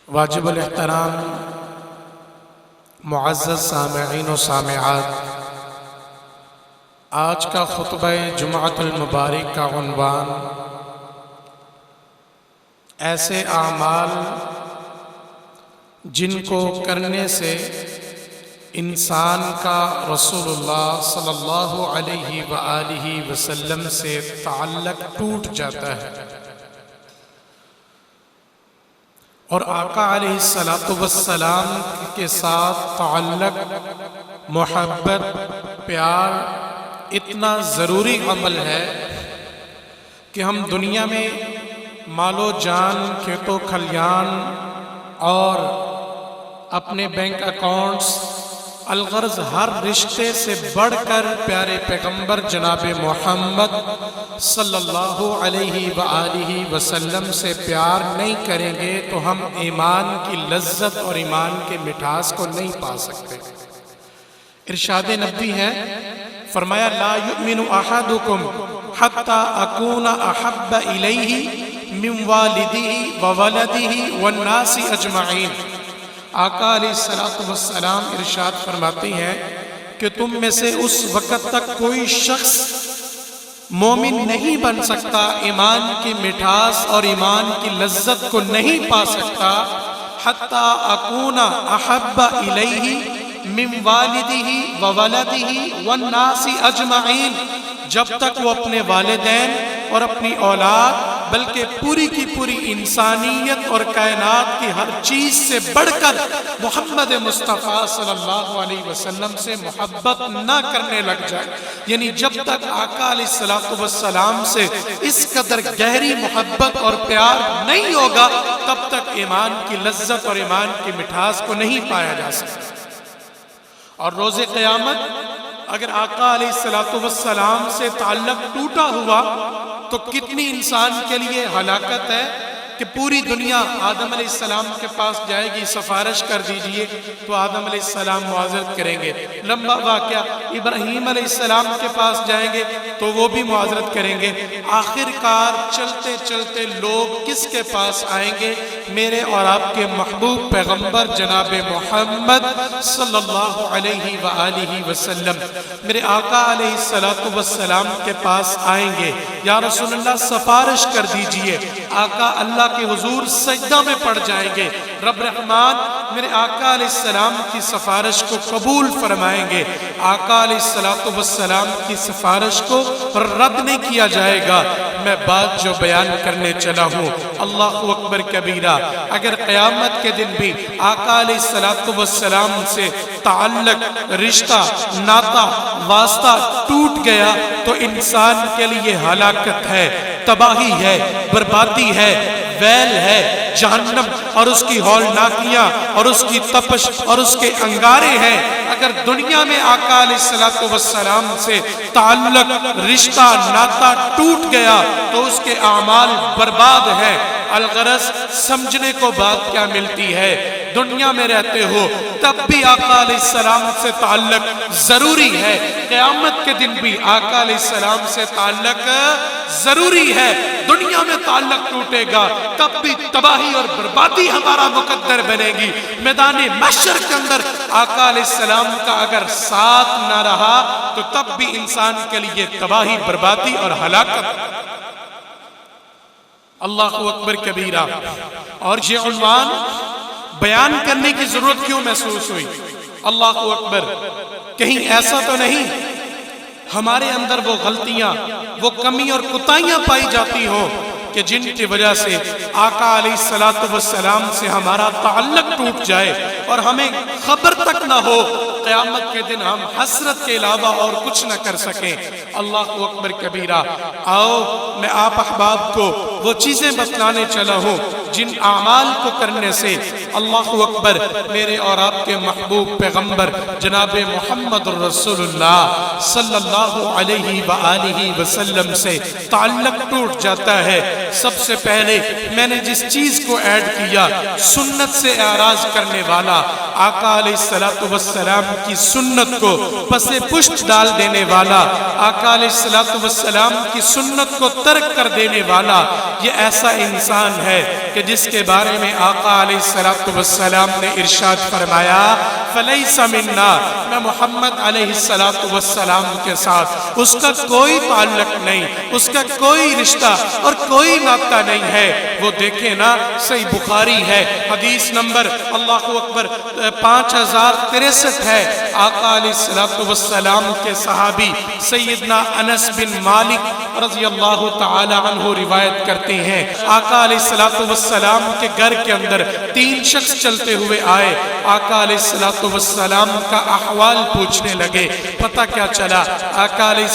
واجب الاحترام معزز سامعین و سامعات، آج کا خطبہ جمعۃ المبارک کا عنوان ایسے اعمال جن کو کرنے سے انسان کا رسول اللہ صلی اللہ علیہ وآلہ وسلم سے تعلق ٹوٹ جاتا ہے، اور آقا علیہ السلام کے ساتھ تعلق، محبت، پیار اتنا ضروری عمل ہے کہ ہم دنیا میں مال و جان، کھیت و کھلیان اور اپنے بینک اکاؤنٹس، الغرض ہر رشتے سے بڑھ کر پیارے پیغمبر جناب محمد صلی اللہ علیہ وآلہ وسلم سے پیار نہیں کریں گے تو ہم ایمان کی لذت اور ایمان کے مٹھاس کو نہیں پا سکتے۔ ارشاد نبی ہے، فرمایا لا یؤمن احدکم حتی اکون احب الیہ من والدہ وولدہ والناس اجمعین۔ آقا علیہ السلام ارشاد فرماتی ہیں کہ تم میں سے اس وقت تک کوئی شخص مومن نہیں بن سکتا، ایمان کی مٹھاس اور ایمان کی لذت کو نہیں پا سکتا، حتی اکون احب الیہ من والدہ وولدہ والناس اجمعین، جب تک وہ اپنے والدین اور اپنی اولاد بلکہ پوری کی پوری انسانیت اور کائنات کی ہر چیز سے بڑھ کر محمد مصطفیٰ صلی اللہ علیہ وسلم سے محبت نہ کرنے لگ جائے، یعنی جب تک آقا علیہ السلام سے اس قدر گہری محبت اور پیار نہیں ہوگا تب تک ایمان کی لذت اور ایمان کی مٹھاس کو نہیں پایا جا سکتا۔ اور روز قیامت اگر آقا علیہ السلام سے تعلق ٹوٹا ہوا تو کتنی انسان کے لیے ہلاکت ہے کہ پوری دنیا آدم علیہ السلام کے پاس جائے گی، سفارش کر دیجئے، تو آدم علیہ السلام معاذرت کریں گے۔ لمبا واقعہ، ابراہیم علیہ السلام کے پاس جائیں گے تو وہ بھی معاذرت کریں گے۔ آخر کار چلتے چلتے لوگ کس کے پاس آئیں گے؟ میرے اور آپ کے محبوب پیغمبر جناب محمد صلی اللہ علیہ وآلہ وسلم، میرے آقا علیہ السلام کے پاس آئیں گے، یا رسول اللہ سفارش کر دیجئے۔ آقا اللہ کے حضور سجدہ میں پڑ جائیں گے، رب رحمان میرے آقا علیہ السلام کی سفارش کو قبول فرمائیں گے، آقا علیہ السلام کی سفارش کو رد نہیں کیا جائے گا۔ میں بات جو بیان کرنے چلا ہوں، اللہ اکبر کبیرہ، اگر قیامت کے دن بھی آقا علیہ السلام سے تعلق، رشتہ، ناتا، واسطہ ٹوٹ گیا تو انسان کے لیے ہلاکت ہے، تباہی ہے، بربادی ہے، ویل ہے، جہنم اور اس کی ہولناکیاں اور اس کی تپش اور اس کے انگارے ہیں۔ اگر دنیا میں آقا علیہ السلام سے تعلق، رشتہ، ناتا ٹوٹ گیا تو اس کے اعمال برباد ہیں۔ الغرض سمجھنے کو بات کیا ملتی ہے، دنیا میں رہتے ہو تب بھی آقا علیہ السلام سے تعلق ضروری ہے، قیامت کے دن بھی آقا علیہ السلام سے تعلق ضروری ہے۔ دنیا میں تعلق ٹوٹے گا تب بھی تباہی اور بربادی ہمارا مقدر بنے گی۔ میدان محشر کے اندر آقا علیہ السلام کا اگر ساتھ نہ رہا تو تب بھی انسان کے لیے تباہی، بربادی اور ہلاکت۔ اللہ اکبر کبیرہ۔ اور یہ عنوان بیان کرنے کی ضرورت کیوں محسوس ہوئی؟ اللہ اکبر، کہیں ایسا تو نہیں ہمارے اندر وہ غلطیاں، وہ کمی اور کوتاہیاں پائی جاتی ہوں کہ جن کی وجہ سے آقا علیہ السلام سے ہمارا تعلق ٹوٹ جائے اور ہمیں خبر تک نہ ہو، قیامت کے دن ہم حسرت کے علاوہ اور کچھ نہ کر سکیں۔ اللہ اکبر کبیرہ۔ آؤ میں آپ احباب کو وہ چیزیں بتلانے چلا ہوں جن اعمال کو کرنے سے اللہ اکبر میرے اور آپ کے محبوب پیغمبر جناب محمد رسول اللہ صلی اللہ علیہ وآلہ وسلم سے تعلق ٹوٹ جاتا ہے۔ سب سے پہلے میں نے جس چیز کو ایڈ کیا، سنت سے اعراض کرنے والا، آقا علیہ السلام کی سنت کو پس پشت ڈال دینے والا، آقا علیہ السلام کی سنت کو ترک کر دینے والا، یہ ایسا انسان ہے کہ جس کے بارے میں آقا علیہ السلام نے ارشاد فرمایا فلیس منا، میں محمد علیہ السلام کے ساتھ اس کا کوئی تعلق نہیں، اس کا کوئی رشتہ اور کوئی ناطہ نہیں ہے۔ وہ دیکھیں نا، صحیح بخاری ہے، حدیث نمبر اللہ اکبر 5063 ہے۔ آقا علیہ السلام کے صحابی سیدنا انس بن مالک رضی اللہ تعالی عنہ روایت کرتے ہیں، آقا علیہ السلام کے گھر کے اندر 3 شخص چلتے ہوئے آئے، آقا علیہ السلام کا احوال پوچھنے لگے۔ پتہ کیا چلا؟ آقا علیہ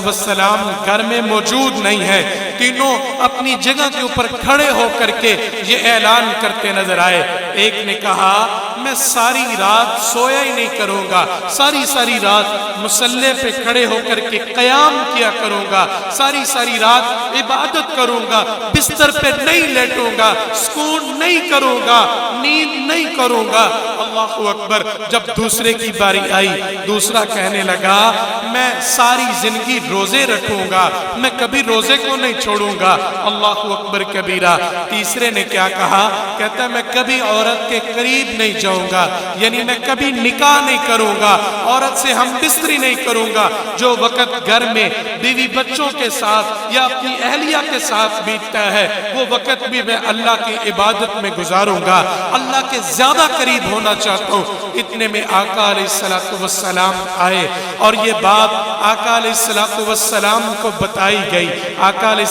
السلام گھر میں موجود نہیں ہے، تینوں اپنی جگہ کے اوپر کھڑے ہو کر کے یہ اعلان کرتے نظر آئے۔ ایک نے کہا میں ساری رات سویا ہی نہیں کروں گا، ساری رات مصلی پہ کھڑے ہو کر کے قیام کیا کروں گا، ساری رات عبادت کروں گا، بستر پہ نہیں لیٹوں گا، سکون نہیں کروں گا، نیند نہیں کروں گا۔ اللہ اکبر۔ جب دوسرے کی باری آئی، دوسرا کہنے لگا میں ساری زندگی روزے رکھوں گا، میں کبھی روزے کو نہیں چھوڑوں گا۔ اللہ اکبر کبیرہ۔ تیسرے نے کیا کہا؟ کہتا ہے میں کبھی عورت کے قریب نہیں جاؤں گا، یعنی میں کبھی نکاح نہیں کروں گا، عورت سے ہم بستری نہیں کروں گا، جو وقت گھر میں بیوی بچوں کے ساتھ یا اپنی اہلیہ کے ساتھ بیتتا ہے وہ وقت بھی میں اللہ کی عبادت میں گزاروں گا، اللہ کے زیادہ قریب ہونا چاہتا ہوں۔ اتنے میں آقا علیہ السلام آئے اور یہ بات آقا علیہ السلام کو بتائی گئی۔ آقا علیہ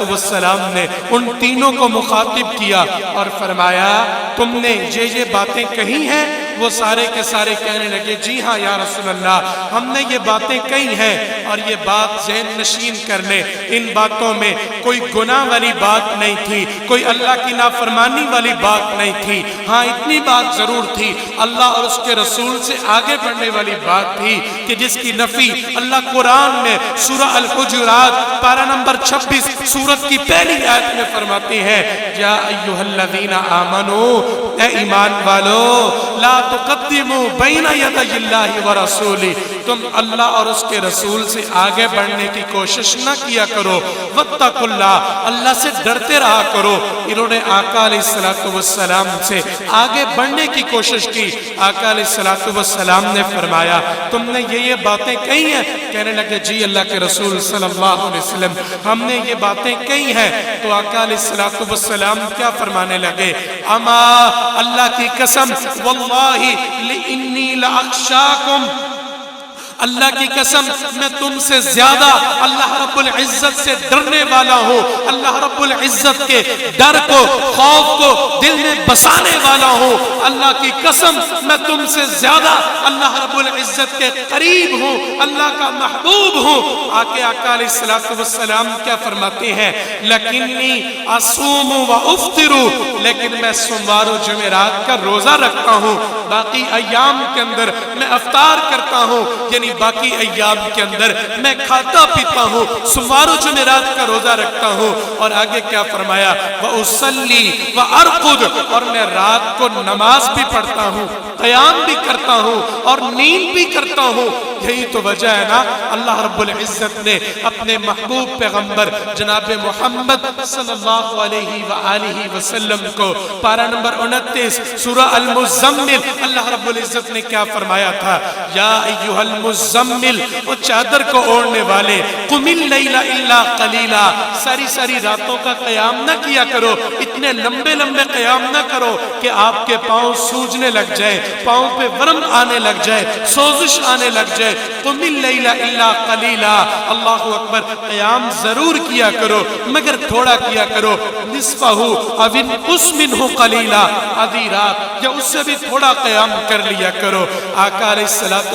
السلام نے ان تینوں کو مخاطب کیا اور فرمایا تم نے یہ باتیں کہی ہیں؟ وہ سارے کے سارے کہنے لگے جی ہاں یا رسول اللہ، ہم نے یہ باتیں کہی ہیں اور یہ بات ذہن نشین کر لیں، ان باتوں میں کوئی گناہ والی بات نہیں تھی، کوئی اللہ کی نافرمانی والی بات نہیں تھی، ہاں اتنی بات ضرور تھی، اللہ اور اس کے رسول سے آگے بڑھنے والی بات تھی کہ جس کی نفی اللہ قرآن میں سورہ الحجرات پارہ نمبر 26 سورت کی پہلی آیت میں فرماتے ہیں یا ایھا الذین آمنو، اے ایمان والو، لا تقدموا بین یدی اللہ ورسولہ، تم اللہ اور اس کے رسول سے آگے بڑھنے کی کوشش نہ کیا کرو، واتقوا اللہ، اللہ سے ڈرتے رہا کرو۔ انہوں نے آقا علیہ السلام سے آگے بڑھنے کی کوشش کی۔ آقا علیہ السلام نے فرمایا تم نے یہ باتیں کہی ہیں؟ کہنے لگے جی اللہ کے رسول صلی اللہ علیہ وسلم ہم نے یہ باتیں کہی ہیں۔ تو آقا علیہ السلام کیا فرمانے لگے؟ اما اللہ کی قسم واللہ لانی لاخشاکم، اللہ کی قسم میں تم سے زیادہ اللہ رب العزت سے ڈرنے والا ہوں، اللہ رب العزت کے ڈر کو، خوف کو دل میں بسانے والا ہوں، اللہ کی قسم میں تم سے زیادہ اللہ رب العزت کے قریب ہوں، اللہ کا محبوب ہوں۔ آقا علیہ السلام کیا فرماتے ہیں؟ لیکنی اصوم و افطر، لیکن میں سوموار و جمعرات کا روزہ رکھتا ہوں، باقی ایام کے اندر میں افطار کرتا ہوں، یعنی باقی ایام کے اندر میں کھاتا پیتا ہوں، سوموار و جمعرات کا روزہ رکھتا ہوں۔ اور آگے کیا فرمایا؟ وَأُصَلِّي وَأَرْقُدْ، اور میں رات کو نماز بھی پڑھتا ہوں، قیام بھی کرتا ہوں اور نیند بھی کرتا ہوں۔ یہی تو وجہ ہے نا اللہ رب العزت نے اپنے محبوب پیغمبر جناب محمد صلی اللہ علیہ وآلہ وسلم کو پارہ نمبر 29 سورہ المزمل اللہ رب العزت نے کیا فرمایا تھا؟ یا ایھا المزمل، وہ چادر کو اوڑھنے والے، قم اللیل الا قلیلا، ساری راتوں کا قیام نہ کیا کرو، اتنے لمبے قیام نہ کرو کہ آپ کے پاؤں سوجنے لگ جائے، پاؤں پہ ورم آنے لگ جائے، سوزش آنے لگ جائے۔ قم اللیل الا قلیلا، اللہ اکبر، قیام ضرور کیا کرو مگر تھوڑا کیا کرو، نصفہ او انقص منہ قلیلا، آدھی رات یا اس سے بھی تھوڑا قیام کر لیا کرو۔ آقا علیہ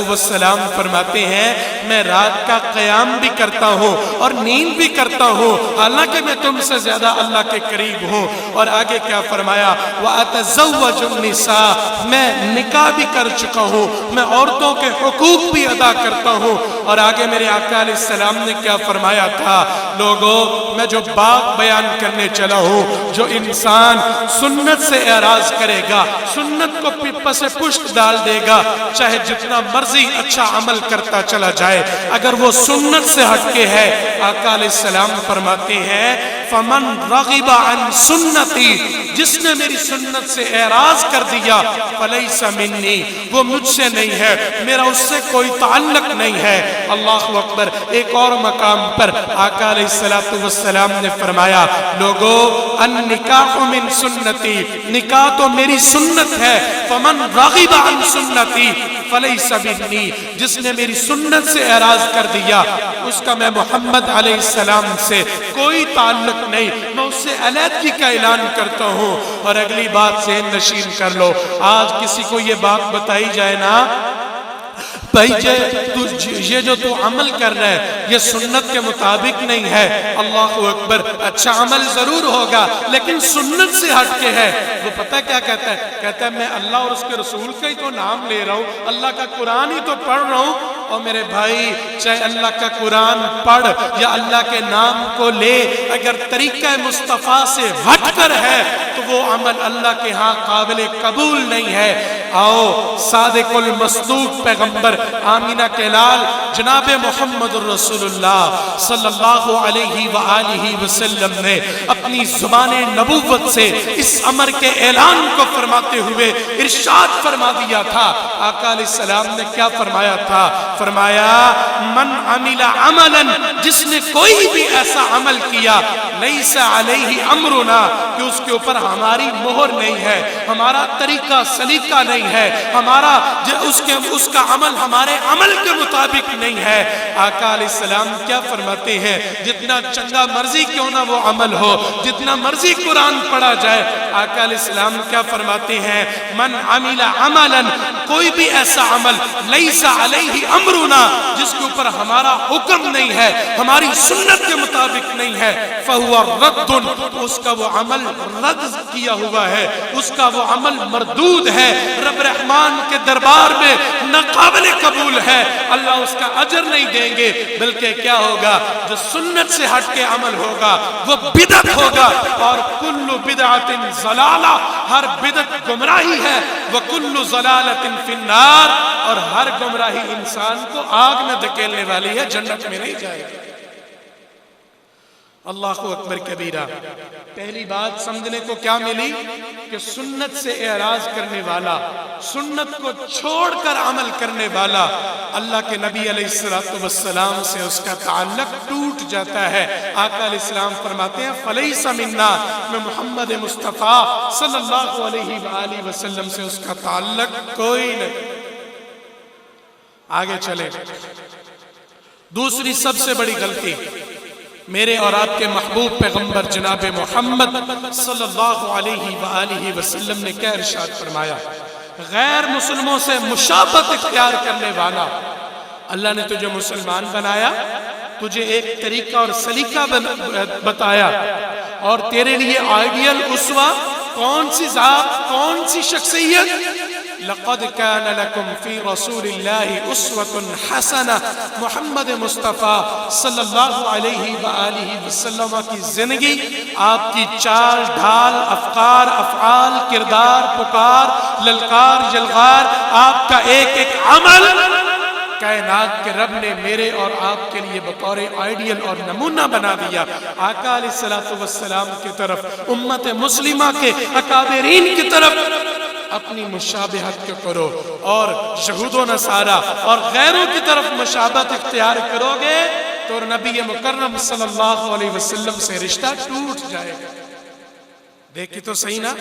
السلام فرماتے ہیں میں رات کا قیام بھی کرتا ہوں اور نیند بھی کرتا ہوں، حالانکہ میں تم سے زیادہ اللہ کے قریب ہوں۔ اور آگے کیا فرمایا؟ وَأَتَزَوَّجُ النِّسَاءَ، میں نکاح بھی کر چکا ہوں، میں عورتوں کے حقوق بھی ادا کرتا ہوں۔ اور آگے میرے آقا علیہ السلام نے کیا فرمایا تھا؟ لوگوں، میں جو بات بیان کرنے چلا ہوں، جو انسان سنت سے اعراض کرے گا، سنت کو پس پشت ڈال دے گا، چاہے جتنا مرضی اچھا عمل کرتا چلا جائے، اگر وہ سنت سے ہٹ کے ہے، آقا علیہ السلام فرماتے ہیں فمن رغب عن سنتی، جس نے میری سنت سے اعراض کر دیا، فلیس منی، وہ مجھ سے نہیں ہے، میرا اس سے کوئی تعلق نہیں ہے۔ اللہ اکبر۔ ایک اور مقام پر آقا علیہ السلام نے فرمایا لوگو النکاح من سنتی، نکاح تو میری سنت ہے، فمن رغب عن سنتی فلیس منی، جس نے میری سنت سے اعراض کر دیا، اس کا میں محمد علیہ السلام سے کوئی تعلق نہیں، میں اس سے علیحدگی کا اعلان کرتا ہوں۔ اور اگلی بات ذہن نشین کر لو، آج کسی کو یہ بات بتائی جائے نا بھائی یہ جو تو عمل کر رہا ہے یہ سنت کے مطابق نہیں ہے، اللہ اکبر، اچھا عمل ضرور ہوگا لیکن سنت سے ہٹ کے ہے، وہ پتہ کیا کہتا ہے؟ کہتا ہے میں اللہ اور اس کے رسول کا ہی تو نام لے رہا ہوں، اللہ کا قرآن ہی تو پڑھ رہا ہوں۔ اور میرے بھائی، چاہے اللہ کا قرآن پڑھ یا اللہ کے نام کو لے، اگر طریقہ مصطفیٰ سے ہٹ کر ہے تو وہ عمل اللہ کے ہاں قابل قبول نہیں ہے۔ آؤ صادق المصدوق پیغمبر آمینہ کے لال جناب محمد الرسول اللہ صلی اللہ علیہ وآلہ وسلم نے اپنی زبان نبوت سے اس امر کے اعلان کو فرماتے ہوئے ارشاد فرما دیا تھا۔ آقا علیہ السلام نے کیا فرمایا تھا؟ فرمایا من عمل عملا، جس نے کوئی بھی ایسا عمل کیا لیس علیہ امرنا، کہ اس کے اوپر ہماری مہر نہیں ہے، ہمارا طریقہ سلیقہ نہیں ہے، ہمارا اس کا عمل ہمارے عمل کے مطابق نہیں ہے۔ آقا علیہ السلام کیا فرماتے ہیں؟ جتنا چنگا مرضی کیوں نہ وہ عمل ہو، جتنا مرضی قرآن پڑھا جائے، آقا علیہ السلام کیا فرماتے ہیں؟ من عمل عملا، کوئی بھی ایسا عمل لیس علیہ امرنا، جس کے اوپر ہمارا حکم نہیں ہے، ہماری سنت کے مطابق نہیں ہے، فہو رد، اس کا وہ عمل رد کیا ہوا ہے، اس کا وہ عمل مردود ہے، رب رحمان کے دربار میں ناقابل قبول ہے، اللہ اس کا اجر نہیں دیں گے، بلکہ کیا ہوگا؟ جو سنت سے ہٹ کے عمل ہوگا وہ بدعت ہوگا، اور کل بدعت ضلالہ، ہر بدعت گمراہی ہے، وکل ضلالۃ فی النار، اور ہر گمراہی انسان کو آگ میں دھکیلنے والی ہے، جنت میں نہیں جائے گا۔ اللہ اکبر کبیرہ۔ پہلی بات سمجھنے کو کیا ملی؟ کہ سنت سے اعراض کرنے والا، سنت کو چھوڑ کر عمل کرنے والا، اللہ کے نبی علیہ السلام سے اس کا تعلق ٹوٹ جاتا ہے۔ آقا علیہ السلام فرماتے ہیں فلیس منا، میں محمد مصطفیٰ صلی اللہ علیہ وآلہ وسلم سے اس کا تعلق کوئی نہیں۔ آگے چلے، دوسری سب سے بڑی غلطی میرے اور آپ کے محبوب پیغمبر جناب محمد صلی اللہ علیہ وآلہ وسلم نے کیا ارشاد فرمایا؟ غیر مسلموں سے مشابہت اختیار کرنے والا، اللہ نے تجھے مسلمان بنایا، تجھے ایک طریقہ اور سلیقہ بتایا، اور تیرے لیے آئیڈیل اسوہ کون سی ذات، کون سی شخصیت؟ لقد كان لكم في رسول الله اسوة حسنہ، محمد مصطفیٰ صلی اللہ علیہ وآلہ وسلم کی زندگی، آپ کی چال ڈھال، افکار، افعال، کردار، پکار، للکار، جلغار، آپ کا ایک ایک عمل کائنات کے رب نے میرے اور آپ کے لیے بطور آئیڈیل اور نمونہ بنا دیا۔ آقا علیہ السلام کی طرف، امت مسلمہ کے اکابرین کی طرف اپنی مشابہت کو کرو، اور یہود و نصارہ اور غیروں کی طرف مشابہت اختیار کرو گے تو نبی مکرم صلی اللہ علیہ وسلم سے رشتہ ٹوٹ جائے گا۔ دیکھی تو صحیح نا؟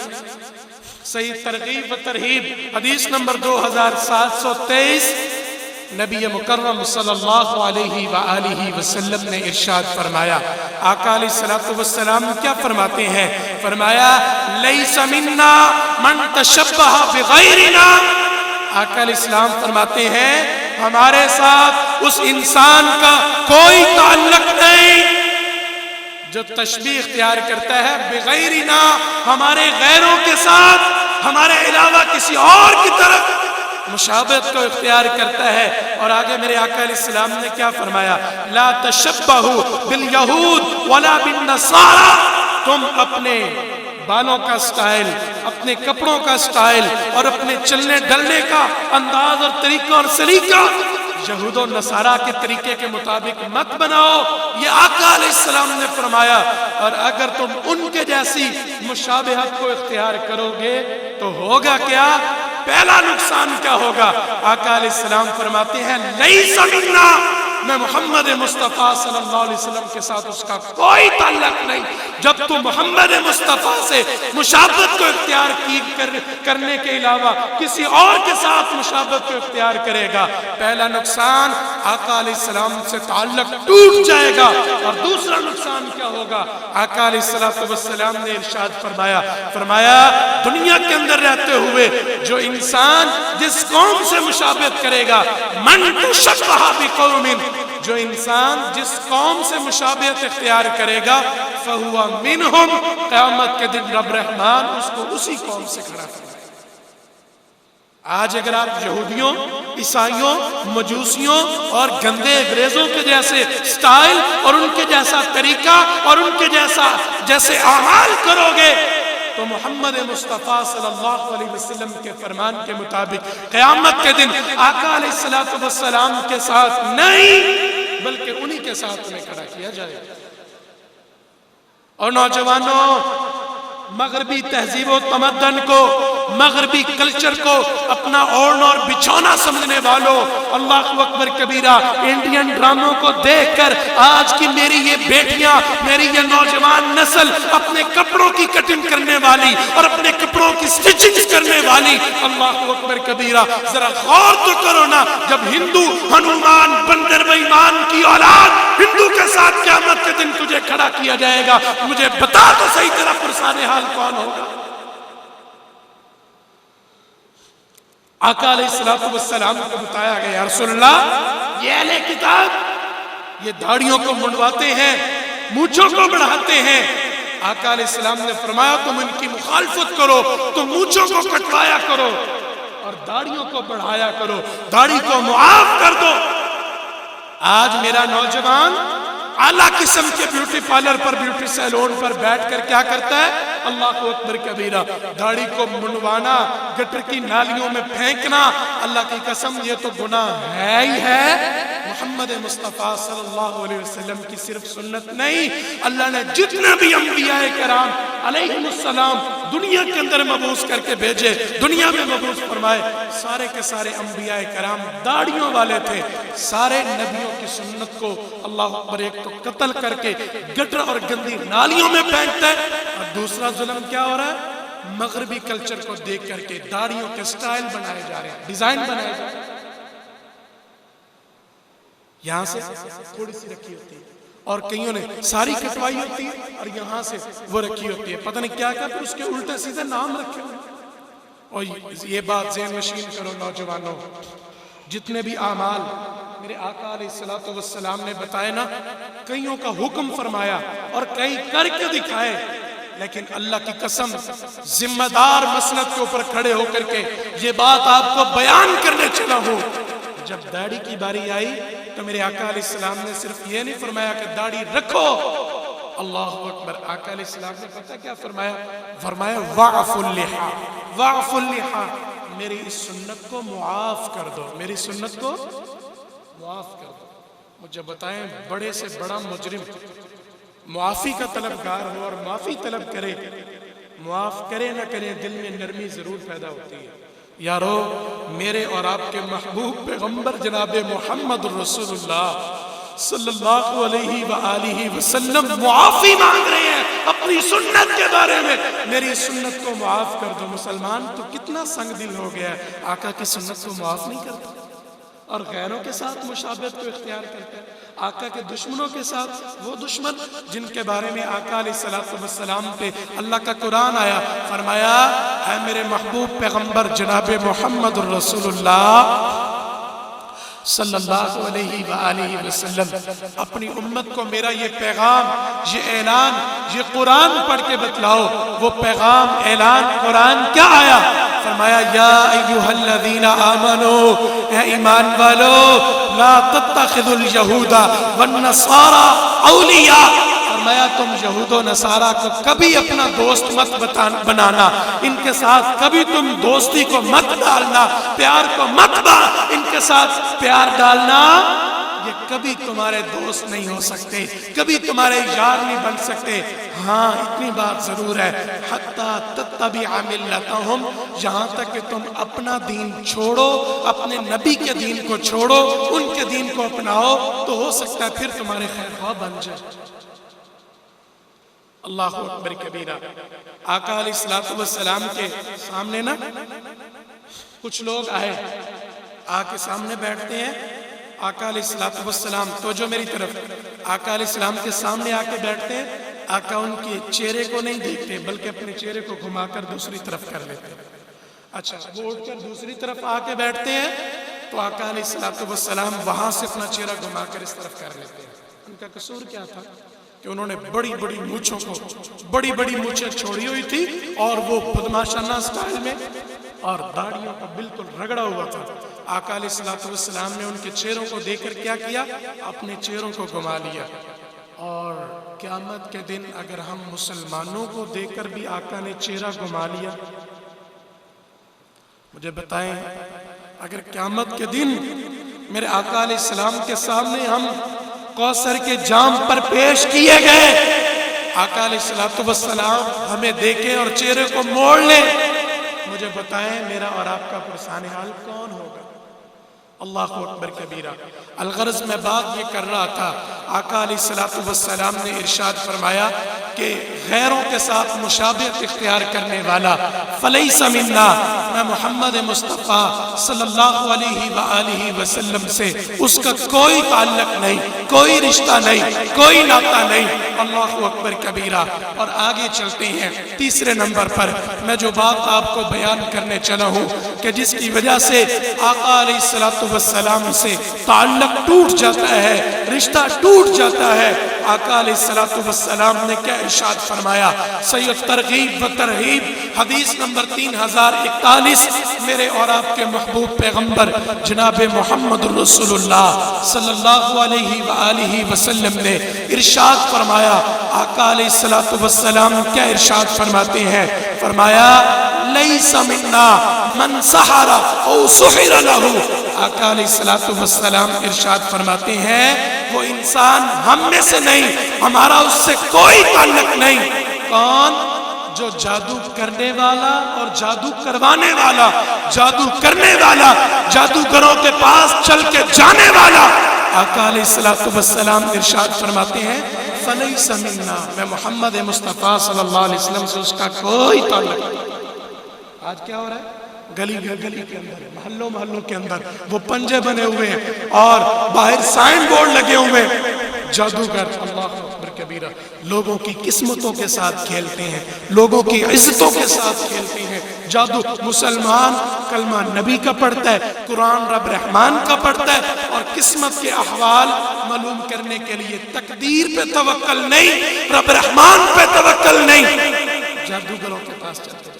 صحیح ترغیب و ترہیب، حدیث نمبر 2723، نبی مکرم صلی اللہ علیہ وآلہ وسلم نے ارشاد فرمایا۔ آقا علیہ السلام کیا فرماتے ہیں؟ فرمایا لیس منا من تشبہ بغیرنا، آقا علیہ السلام فرماتے ہیں ہمارے ساتھ اس انسان کا کوئی تعلق نہیں جو تشبیہ اختیار کرتا ہے بغیرنا، ہمارے غیروں کے ساتھ، ہمارے علاوہ کسی اور کی طرف مشابہت کو اختیار کرتا ہے. اور آگے میرے آقا علیہ السلام نے کیا فرمایا؟ لا تشبہوا بالیہود ولا بالنصارى. تم اپنے بالوں کا سٹائل، اپنے کپڑوں کا سٹائل اور اپنے چلنے ڈلنے کا انداز اور طریقہ اور سلیقہ یہود و نصارہ کے طریقے کے مطابق مت بناؤ. یہ آقا علیہ السلام نے فرمایا. اور اگر تم ان کے جیسی مشابہت کو اختیار کرو گے تو ہوگا کیا؟ پہلا نقصان کیا ہوگا؟ آقا علیہ السلام فرماتے ہیں لیس منا، میں محمد مصطفیٰ صلی اللہ علیہ وسلم کے ساتھ اس کا کوئی تعلق نہیں. جب تو محمد مصطفیٰ سے مشابہت کو اختیار کرنے کے علاوہ کسی اور کے ساتھ مشابہت کو اختیار کرے گا، پہلا نقصان آقا علیہ السلام سے تعلق ٹوٹ جائے گا. اور دوسرا نقصان کیا ہوگا؟ آقا علیہ السلام نے ارشاد فرمایا دنیا کے اندر رہتے ہوئے جو انسان جس قوم سے مشابہت کرے گا، من تشبہ بقوم، جو انسان جس قوم سے مشابہت اختیار کرے گا فہو منہم، قیامت کے دن رب رحمان اس کو اسی قوم سے کھڑا کرے گا. آج اگر آپ یہودیوں، عیسائیوں، مجوسیوں اور گندے انگریزوں کے جیسے سٹائل اور ان کے جیسا طریقہ اور ان کے جیسے اعمال کرو گے تو محمد مصطفیٰ صلی اللہ علیہ وسلم کے فرمان کے مطابق قیامت کے دن آقا علیہ السلام کے ساتھ نہیں بلکہ انہی کے ساتھ میں کھڑا کیا جائے گا. اور نوجوانوں، مغربی تہذیب و تمدن کو، مغربی کلچر کو اپنا اوڑھنا اور بچھونا سمجھنے والوں، اللہ اکبر کبیرہ، انڈین ڈراموں کو دیکھ کر آج کی میری یہ بیٹیاں، میری یہ نوجوان نسل اپنے کپڑوں کی کٹنگ کرنے والی اور اپنے کپڑوں کی سٹچنگ کرنے والی، اللہ اکبر کبیرہ، ذرا غور تو کرو نا. جب ہندو ہنومان بندر بے ایمان کی اولاد ہندو کے ساتھ قیامت کے دن تجھے کھڑا کیا جائے گا، مجھے بتا تو صحیح تیرا پرسان حال کون ہوگا؟ آقا علیہ السلام کو بتایا گیا یا رسول اللہ یہ اہل کتاب یہ داڑھیوں کو منڈواتے ہیں، مونچھوں کو بڑھاتے ہیں. آقا علیہ السلام نے فرمایا تم ان کی مخالفت کرو، تم مونچھوں کو کٹوایا کرو اور داڑھیوں کو بڑھایا کرو، داڑھی کو معاف کر دو. آج میرا نوجوان اعلیٰ قسم کے بیوٹی پارلر پر، بیوٹی سیلون پر بیٹھ کر کیا کرتا ہے؟ اللہ اکبر کبیرہ، داڑھی کو منڈوانا، گٹر کی نالیوں میں پھینکنا، اللہ کی قسم یہ تو گناہ ہے ہی ہے. محمد مصطفیٰ صلی اللہ علیہ وسلم کی صرف سنت نہیں، اللہ نے جتنے بھی انبیاء کرام علیہ السلام دنیا کے اندر مبعوث کر کے بھیجے، دنیا میں مبعوث فرمائے، سارے کے سارے انبیاء کرام داڑھیوں والے تھے. سارے نبیوں کی سنت کو اللہ اکبر ایک تو قتل کر کے گٹر اور گندی نالیوں میں پھینکتا ہے، اور دوسرا ظلم کیا ہو رہا ہے؟ مغربی کلچر کو دیکھ کر کے داڑھیوں کے سٹائل بنائے جا رہے ہیں، ڈیزائن بنائے جا رہے ہیں. یہاں سے تھوڑی سی رکھی ہوتی ہے اور کئیوں نے ساری کٹوائی ہوتی ہے اور یہاں سے وہ رکھی ہوتی ہے، پتہ نہیں کیا کیا، پھر اس کے الٹے سیدھے نام رکھے ہوئے. اور یہ بات ذہن نشین کرو نوجوانوں، جتنے بھی اعمال میرے آقا علیہ السلام نے بتائے نا، کئیوں کا حکم فرمایا اور کئی کر کے دکھائے، لیکن اللہ کی قسم ذمہ دار مسند کے اوپر کھڑے ہو کر کے یہ بات آپ کو بیان کرنے چلا ہوں. جب داڑھی کی باری آئی تو میرے آقا علیہ السلام نے صرف یہ نہیں فرمایا کہ داڑھی رکھو، اللہ اکبر، آقا علیہ السلام نے پتہ کیا فرمایا وعف اللحا، وعف اللحا، میری اس سنت کو معاف کر دو، میری سنت کو معاف کر دو. مجھے بتائیں بڑے سے بڑا مجرم معافی کا طلبگار ہو اور معافی طلب کرے، معاف کرے نہ کرے دل میں نرمی ضرور پیدا ہوتی ہے. یارو میرے اور آپ کے محبوب پیغمبر جناب محمد رسول اللہ صلی اللہ علیہ وآلہ وسلم معافی مانگ رہے ہیں اپنی سنت کے بارے میں، میری سنت کو معاف کر دو. مسلمان تو کتنا سنگ دل ہو گیا ہے، آقا کی سنت کو معاف نہیں کرتا اور غیروں کے ساتھ مشابہت کو اختیار کرتا ہے. آقا کے دشمنوں کے ساتھ، وہ دشمن جن کے بارے میں آقا علیہ السلام پہ اللہ کا قرآن آیا، فرمایا اے میرے محبوب پیغمبر جناب محمد رسول اللہ صلی اللہ علیہ وآلہ وسلم اپنی امت کو میرا یہ پیغام، یہ اعلان، یہ قرآن پڑھ کے بتلاؤ. وہ پیغام، اعلان، قرآن کیا آیا؟ فرمایا یا ایھا الذین آمنوا، اے ایمان والو، لا تتخذوا اليہود والنصارى اولیاء، فرمایا تم یہود و نصارہ کو کبھی اپنا دوست مت بنانا، ان کے ساتھ کبھی تم دوستی کو مت ڈالنا، پیار کو مت ان کے ساتھ پیار ڈالنا، یہ کبھی تمہارے دوست نہیں ہو سکتے، کبھی تمہارے یار نہیں بن سکتے۔ ہاں اتنی بات ضرور ہے، حتی تتبع ملتہم، یہاں تک کہ تم اپنا دین چھوڑو، اپنے نبی کے دین کو چھوڑو، ان کے دین کو اپناؤ، تو ہو سکتا ہے پھر تمہارے خیر خواہ بن جائے۔ اللہ اکبر کبیرہ۔ آقا علیہ السلام کے سامنے نا کچھ لوگ آئے، آ کے سامنے بیٹھتے ہیں، آقا علیہ السلام تو جو میری طرف، آقا علیہ السلام کے سامنے آ کے بیٹھتے ہیں، آقا ان کے چہرے کو نہیں دیکھتے بلکہ اپنے چہرے کو گھما کر دوسری طرف کر لیتے ہیں۔ اچھا وہ اٹھ کر دوسری طرف آ کے بیٹھتے ہیں تو آقا علیہ السلام وہاں سے اپنا چہرہ گھما کر اس طرف کر لیتے ہیں۔ ان کا قصور کیا تھا کہ انہوں نے بڑی بڑی مونچھوں کو، بڑی بڑی مونچھیں چھوڑی ہوئی تھی اور وہ بدماشانہ سٹائل میں، اور داڑھیوں کو بالکل رگڑا ہوا تھا۔ آقا علیہ السلام نے ان کے چہروں کو دیکھ کر کیا کیا؟ اپنے چہروں کو گھما لیا۔ اور قیامت کے دن اگر ہم مسلمانوں کو دیکھ کر بھی آقا نے چہرہ گھما لیا، مجھے بتائیں اگر قیامت کے دن میرے آقا علیہ السلام کے سامنے ہم کوثر کے جام پر پیش کیے گئے، آقا علیہ السلام ہمیں دیکھیں اور چہرے کو موڑ لیں، مجھے بتائیں میرا اور آپ کا پرسان حال کون ہوگا؟ اللہ اکبر کبیرہ۔ الغرض میں بات یہ کر رہا تھا، آقا علیہ السلام نے ارشاد فرمایا کہ غیروں کے ساتھ مشابہت اختیار کرنے والا فلیس منا، میں محمد مصطفیٰ صلی اللہ علیہ وآلہ وسلم سے اس کا کوئی تعلق نہیں، کوئی رشتہ نہیں، کوئی ناطہ نہیں۔ اللہ اکبر کبیرہ۔ اور آگے چلتے ہیں تیسرے نمبر پر، میں جو بات آپ کو بیان کرنے چلا ہوں کہ جس کی وجہ سے آقا علیہ السلام سے تعلق ٹوٹ جاتا ہے، رشتہ ٹوٹ جاتا ہے، آقا علیہ السلام نے کیا ارشاد فرمایا؟ سید ترغیب و ترہیب حدیث نمبر 3041، میرے اور آپ کے محبوب پیغمبر جناب محمد رسول اللہ صلی اللہ علیہ وآلہ وسلم نے ارشاد فرمایا۔ آقا علیہ السلام کیا ارشاد فرماتے ہیں؟ فرمایا لیس منا من سحر او سحر لہ۔ آقا علیہ السلام ارشاد فرماتے ہیں وہ انسان ہم میں سے نہیں، ہمارا اس سے کوئی تعلق نہیں۔ کون؟ جو جادو کرنے والا اور جادو کروانے والا، جادو کرنے والا، جادوگروں کے پاس چل کے جانے والا۔ آقا علیہ السلام ارشاد فرماتے ہیں فلیس منا، میں محمد مصطفیٰ صلی اللہ علیہ وسلم سے اس کا کوئی تعلق نہیں۔ آج کیا ہو رہا ہے؟ گلی گلی کے اندر، محلوں کے اندر وہ پنجے بنے ہوئے ہیں اور باہر سائن بورڈ لگے ہوئے ہیں، جادوگر اللہ اکبر کبیرہ لوگوں کی قسمتوں کے ساتھ کھیلتے ہیں، لوگوں کی عزتوں کے ساتھ کھیلتے ہیں۔ جادو مسلمان کلمہ نبی کا پڑھتا ہے، قرآن رب رحمان کا پڑھتا ہے، اور قسمت کے احوال معلوم کرنے کے لیے تقدیر پہ توکل نہیں، رب رحمان پہ توکل نہیں، جادوگروں کے پاس چلتے ہیں۔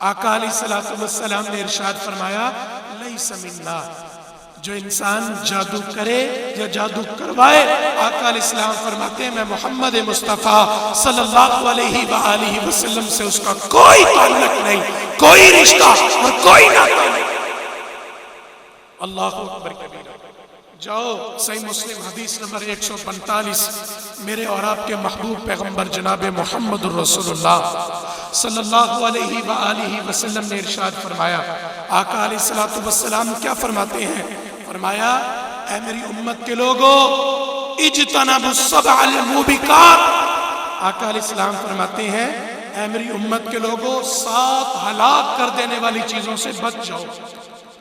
آقا علیہ السلام نے ارشاد فرمایا لیس منا، جو انسان جادو کرے یا جادو کروائے، آقا علیہ السلام فرماتے ہیں میں محمد مصطفیٰ صلی اللہ علیہ وآلہ وسلم سے اس کا کوئی تعلق نہیں، کوئی رشتہ اور کوئی ناطہ نہیں۔ اللہ اکبر کبیرہ۔ جاؤ صحیح مسلم حدیث نمبر 145، میرے اور آپ کے محبوب پیغمبر جناب محمد رسول اللہ صلی اللہ علیہ وآلہ وسلم نے ارشاد فرمایا۔ آقا علیہ السلام کیا فرماتے ہیں؟ فرمایا اے میری امت کے لوگوں اجتنبوا السبع الموبقات۔ آقا علیہ السلام فرماتے ہیں اے میری امت کے لوگوں 7 ہلاک کر دینے والی چیزوں سے بچ جاؤ۔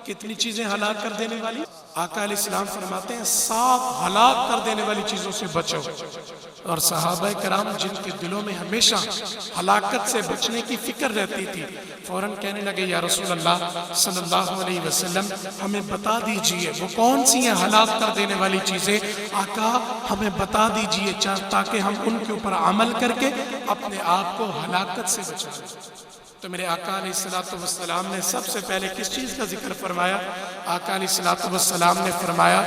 کتنی چیزیں ہلاک کر دینے والی؟ آقا علیہ السلام فرماتے ہیں 7 ہلاک کر دینے والی چیزوں سے بچو۔ اور صحابہ کرام جن کے دلوں میں ہمیشہ ہلاکت سے بچنے کی فکر رہتی تھی، فوراً کہنے لگے یا رسول اللہ صلی اللہ علیہ وسلم ہمیں بتا دیجئے وہ کون سی ہیں ہلاک کر دینے والی چیزیں؟ آقا ہمیں بتا دیجئے تاکہ ہم ان کے اوپر عمل کر کے اپنے آپ کو ہلاکت سے بچائیں۔ تو میرے آقا علیہ السلام نے سب سے پہلے کس چیز کا ذکر فرمایا؟ آقا علیہ السلام نے فرمایا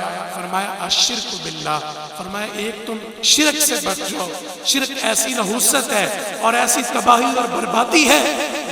الشرک باللہ، فرمایا ایک تم شرک سے بچ جاؤ۔ شرک ایسی نحوست ہے اور ایسی تباہی اور بربادی ہے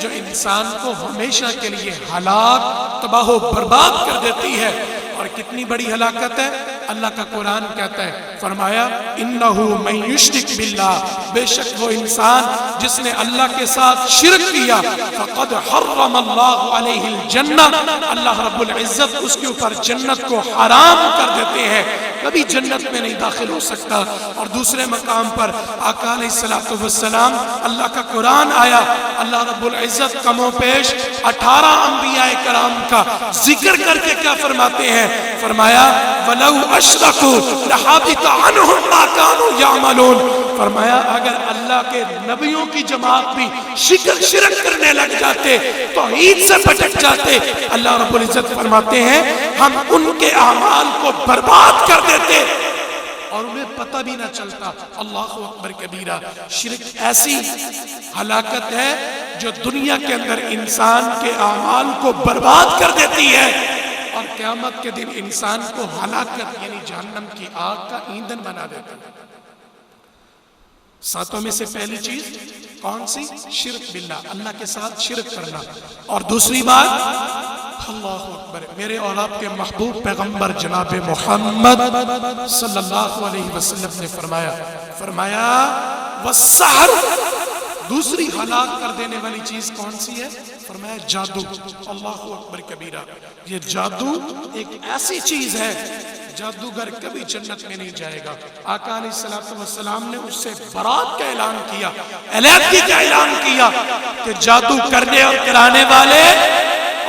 جو انسان کو ہمیشہ کے لیے ہلاک، تباہ و برباد کر دیتی ہے۔ اور کتنی بڑی ہلاکت ہے، اللہ کا قرآن کہتا ہے، فرمایا انہو من یشرک باللہ، بے شک وہ انسان جس نے اللہ کے ساتھ شرک کیا، فقد حرم اللہ علیہ الجنہ، اللہ رب العزت اس کے اوپر جنت کو حرام کر دیتے ہیں، کبھی جنت میں نہیں داخل ہو سکتا۔ اور دوسرے مقام پر آقا علیہ السلام، اللہ کا قرآن آیا، اللہ رب العزت کم و پیش 18 انبیاء کرام کا ذکر کر کے کیا فرماتے ہیں؟ فرمایا وَلَوْ أَشْرَكُوا لَحَبِطَ عَنْهُمْ مَا كَانُوا يَعْمَلُونَ، فرمایا اگر اللہ کے نبیوں کی جماعت بھی شرک کرنے لگ جاتے، توحید سے بھٹک جاتے، اللہ رب العزت فرماتے ہیں ہم ان کے اعمال کو برباد کر دیتے اور انہیں پتہ بھی نہ چلتا۔ اللہ اکبر کبیرہ۔ شرک ایسی ہلاکت ہے جو دنیا کے اندر انسان کے اعمال کو برباد کر دیتی ہے اور قیامت کے دن انسان کو ہلاکت یعنی جہنم کی آگ کا ایندھن بنا دیتا ہے۔ ساتوں میں سے پہلی چیز کون سی؟ شرک باللہ، اللہ کے ساتھ شرک کرنا۔ اور دوسری بات، اللہ اکبر، میرے اور آپ کے محبوب پیغمبر جناب محمد صلی اللہ علیہ وسلم نے فرمایا وَالسَّحْرُ، دوسری ہلاک کر دینے والی چیز کون سی ہے؟ فرمایا جادو۔ اللہ اکبر کبیرہ۔ یہ جادو ایک ایسی چیز ہے، جادوگر کبھی جنت میں نہیں جائے گا۔ آقا علیہ السلام نے اس سے برات کا اعلان کیا، علیحدگی کا اعلان کیا کہ جادو کرنے اور کرانے والے،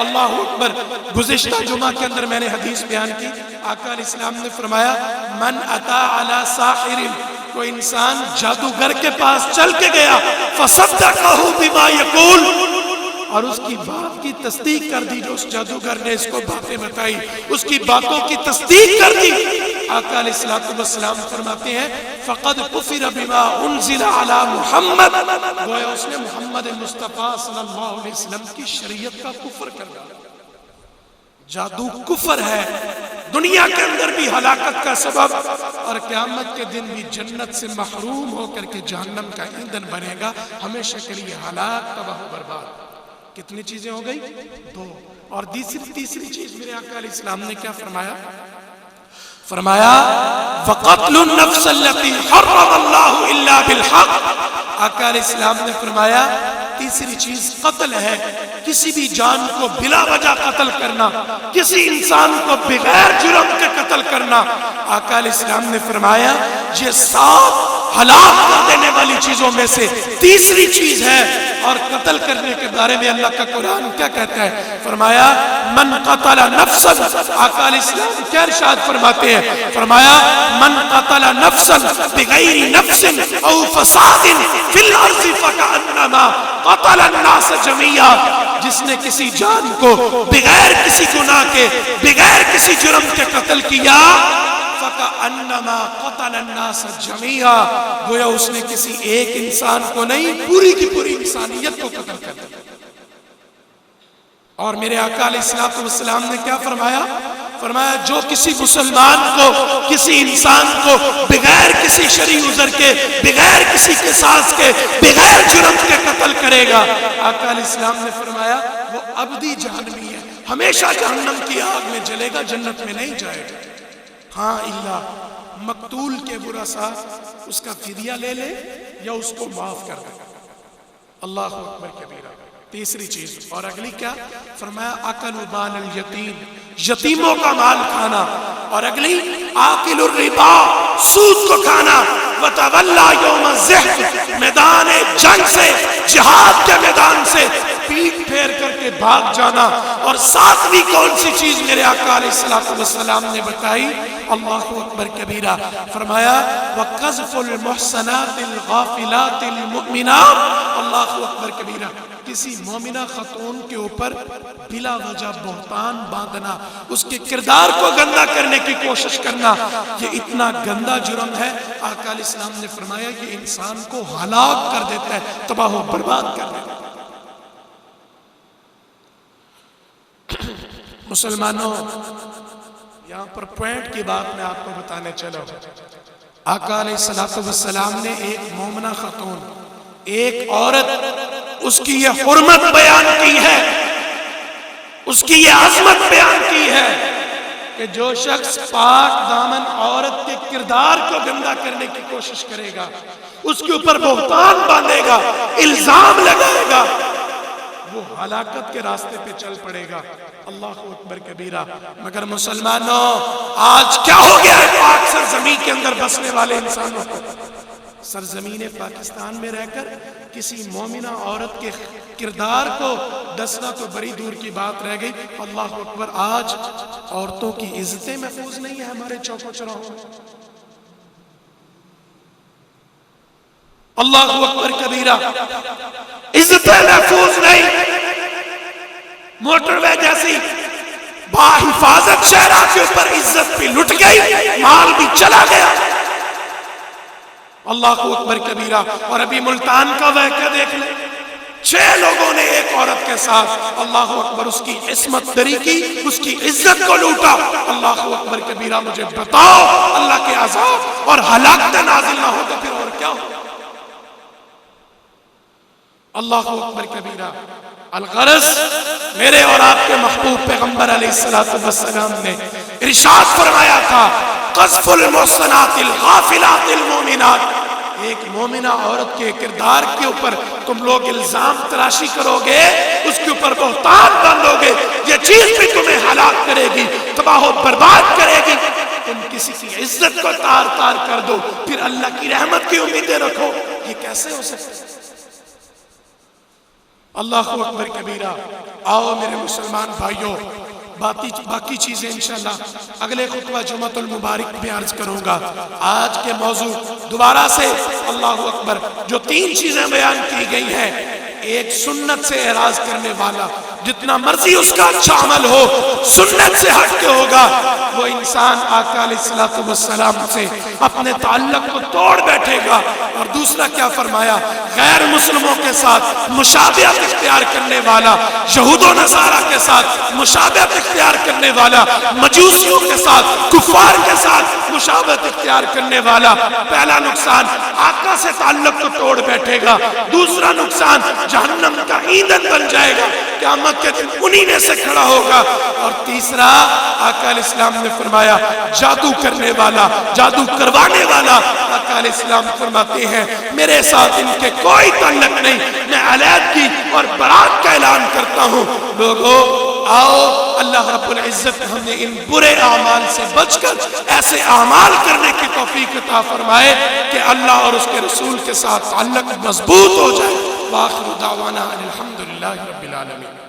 اللہ اکبر۔ گزشتہ جمعہ کے اندر میں نے حدیث بیان کی، آقا علیہ السلام نے فرمایا من اتا علی ساحر، کوئی انسان جادوگر کے پاس چل کے گیا، فصدقہ بما یقول، اور اس کی بات کی تصدیق کر دی، جو اس جادوگر نے اس کو باتیں بتائی اس کی باتوں کی تصدیق کر دی، آقا علیہ السلام فرماتے ہیں فقد کفر بما انزل علی محمد، گویا اس نے محمد مصطفیٰ صلی اللہ علیہ وسلم کی شریعت کا کفر کر دیا۔ جادو کفر ہے، دنیا کے اندر بھی ہلاکت کا سبب اور قیامت کے دن بھی جنت سے محروم ہو کر کے جہنم کا ایندھن بنے گا، ہمیشہ کے لیے ہلاک، تباہ و برباد۔ کتنی چیزیں ہو گئی؟ 2۔ اور تیسری چیز میرے آقا علیہ السلام نے کیا فرمایا؟ فرمایا وَقَتْلُ النَّفْسَ الَّتِي حَرَّمَ اللَّهُ إِلَّا بِالْحَقِّ، آقا علیہ السلام نے فرمایا تیسری چیز قتل ہے، کسی بھی جان کو بلا وجہ قتل کرنا، کسی انسان کو بغیر جرم کے قتل کرنا۔ آقا علیہ السلام نے فرمایا یہ 7 ہلاک کر دینے والی چیزوں میں سے تیسری چیز ہے۔ اور قتل کرنے کے بارے میں اللہ کا قرآن کیا کہتا ہے؟ فرمایا من قتل نفسا، آقا علیہ السلام کیا ارشاد فرماتے ہیں؟ فرمایا من قتل نفسا بغیر نفس او فساد فی الارض فکأنما قتل الناس جميعا، جس نے کسی جان کو بغیر کسی گناہ کے، بغیر کسی جرم کے قتل کیا، فَكَأَنَّمَا قَتَلَ النَّاسَ جَمِيعًا، گویا اس نے کسی ایک انسان کو نہیں، پوری کی پوری انسانیت کو قتل کر دیا۔ اور میرے آقا علیہ السلام نے کیا فرمایا؟ فرمایا جو کسی مسلمان کو، کسی انسان کو بغیر کسی شرعی عذر کے، بغیر کسی قصاص کے، بغیر جرم کے قتل کرے گا، آقا علیہ السلام نے فرمایا وہ ابدی جہنمی ہے، ہمیشہ جہنم کی آگ میں جلے گا، جنت میں نہیں جائے گا۔ ہاں اللہ مقتول کے ورثہ اس کا فدیہ لے لے یا اس کو معاف کر دے۔ اللہ اکبر کبیرہ۔ تیسری چیز اور اگلی کیا؟ فرمایا اکل مال الیتیم، یتیموں کا مال کھانا، اور اگلی آکل الربا، سود کو کھانا، وتولا یوم الزحف، میدان جنگ سے، جہاد کے میدان سے پیٹ پھیر کر کے بھاگ جانا۔ اور ساتویں کون سی چیز میرے آقا علیہ السلام نے بتائی؟ اللہ اکبر کبیرہ۔ فرمایا وَقَذْفُ الْمُحْسَنَاتِ الْغَافِلَاتِ الْمُؤْمِنَاتِ، اللہ اکبر کبیرہ، کسی مومنہ خاتون کے اوپر بلا وجہ بہتان باندھنا، اس کے کردار کو گندا کرنے کی کوشش کرنا، یہ اتنا گندا جرم ہے، آقا علیہ السلام نے فرمایا کہ انسان کو ہلاک کر دیتا ہے، تباہ و برباد کر دیتا ہے۔ مسلمانوں، یہاں پر پوائنٹ کی بات میں آپ کو بتانے چلو. آقا علیہ السلام نے ایک مومنہ خاتون، ایک عورت، اس کی یہ حرمت بیان کی ہے، اس کی یہ عظمت بیان کی ہے کہ جو شخص پاک دامن عورت کے کردار کو گندا کرنے کی کوشش کرے گا، اس کے اوپر بہتان باندھے گا، الزام لگائے گا، وہ ہلاکت کے راستے پہ چل پڑے گا. اللہ اکبر کبیرہ. مگر مسلمانوں، آج کیا ہو گیا ہے پاک سرزمین کے اندر بسنے والے انسانوں کو؟ سرزمین پاکستان میں رہ کر کسی مومنہ عورت کے کردار کو دسنا تو بڑی دور کی بات رہ گئی. اللہ اکبر. آج عورتوں کی عزتیں محفوظ نہیں ہیں ہمارے چوکوں چوراہوں میں. اللہ اکبر کبیرہ. عزتیں محفوظ نہیں. موٹر وے جیسی باحفاظت شہرہ کے اوپر عزت بھی لٹ گئی، مال بھی چلا گیا. اللہ اکبر کبیرہ. اور ابھی ملتان کا واقعہ دیکھ لیں، 6 لوگوں نے ایک عورت کے ساتھ اللہ اکبر اس کی عصمت دری کی، اس کی عزت کو لوٹا. اللہ اکبر کبیرہ. مجھے بتاؤ، اللہ کے عذاب اور ہلاکت نازل نہ ہو تو پھر اور کیا ہو؟ اللہ اکبر کبیرہ. الغرض، میرے اور آپ کے محبوب پیغمبر علیہ السلام نے ارشاد فرمایا تھا، قذف المحصنات الغافلات المؤمنات. ایک مومنہ عورت کے کردار کے اوپر تم لوگ الزام تراشی کرو گے، اس کے اوپر بہتان باندھو گے، یہ چیز بھی تمہیں ہلاک کرے گی، تباہ و برباد کرے گی. تم کسی کی عزت کو تار تار کر دو، پھر اللہ کی رحمت کی امیدیں رکھو. یہ کیسے ہو سکتا ہے؟ اللہ اکبر کبیرہ. آؤ میرے مسلمان بھائیوں، باقی چیزیں انشاءاللہ اگلے خطبہ جمعۃ المبارک میں عرض کروں گا. آج کے موضوع دوبارہ سے اللہ اکبر جو 3 چیزیں بیان کی گئی ہیں. ایک، سنت سے اعراض کرنے والا جتنا مرضی اس کا اچھا عمل ہو، سنت سے ہٹ کے ہوگا، وہ انسان آقا علیہ السلام سے اپنے تعلق کو توڑ بیٹھے گا. اور دوسرا کیا فرمایا؟ غیر مسلموں کے ساتھ مشابہت اختیار کرنے والا، یہود و نصارہ کے ساتھ مشابہت اختیار کرنے والا، مجوسیوں کے ساتھ، کفار کے ساتھ مشابہت اختیار کرنے والا، پہلا نقصان آقا سے تعلق کو توڑ بیٹھے گا. دوسرا نقصان جہنم کا ایندھن بن جائے گا، قیامت کے دن انہی سے کھڑا ہوگا. اور تیسرا، آقا علیہ السلام نے فرمایا جادو کرنے والا، جادو کروانے والا. آقا علیہ السلام فرماتے ہیں میرے ساتھ ان کے کوئی تعلق نہیں، میں علیحدگی اور برات کا اعلان کرتا ہوں. لوگوں آؤ، اللہ رب العزت ہمیں ان برے اعمال سے بچ کر ایسے اعمال کرنے کی توفیق عطا فرمائے کہ اللہ اور اس کے رسول کے ساتھ تعلق مضبوط ہو جائے. وآخر دعوانا الحمدللہ رب العالمین.